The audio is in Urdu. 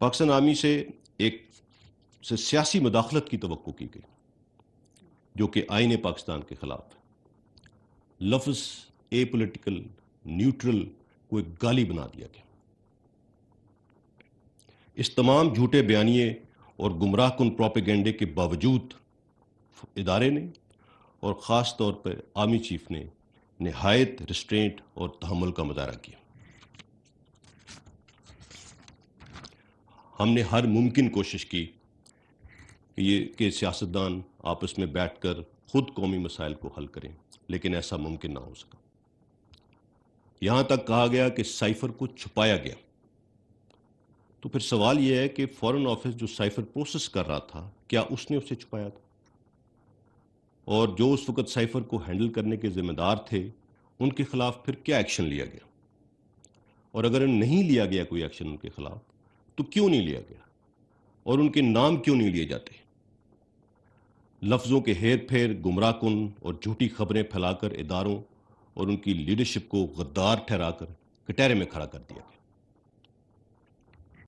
پاکستان آرمی سے سیاسی مداخلت کی توقع کی گئی جو کہ آئین پاکستان کے خلاف ہے۔ لفظ اے پولیٹیکل نیوٹرل کو ایک گالی بنا دیا گیا۔ اس تمام جھوٹے بیانیے اور گمراہ کن پروپیگنڈے کے باوجود ادارے نے اور خاص طور پر آرمی چیف نے نہایت ریسٹرینٹ اور تحمل کا مظاہرہ کیا۔ ہم نے ہر ممکن کوشش کی کہ سیاستدان آپس میں بیٹھ کر خود قومی مسائل کو حل کریں، لیکن ایسا ممکن نہ ہو سکا۔ یہاں تک کہا گیا کہ سائفر کو چھپایا گیا۔ تو پھر سوال یہ ہے کہ فارن آفس جو سائفر پروسیس کر رہا تھا، کیا اس نے اسے چھپایا تھا؟ اور جو اس وقت سائفر کو ہینڈل کرنے کے ذمہ دار تھے، ان کے خلاف پھر کیا ایکشن لیا گیا؟ اور اگر نہیں لیا گیا کوئی ایکشن ان کے خلاف، تو کیوں نہیں لیا گیا؟ اور ان کے نام کیوں نہیں لیے جاتے؟ لفظوں کے ہیر پھیر، گمراہ کن اور جھوٹی خبریں پھیلا کر اداروں اور ان کی لیڈرشپ کو غدار ٹھہرا کر کٹہرے میں کھڑا کر دیا۔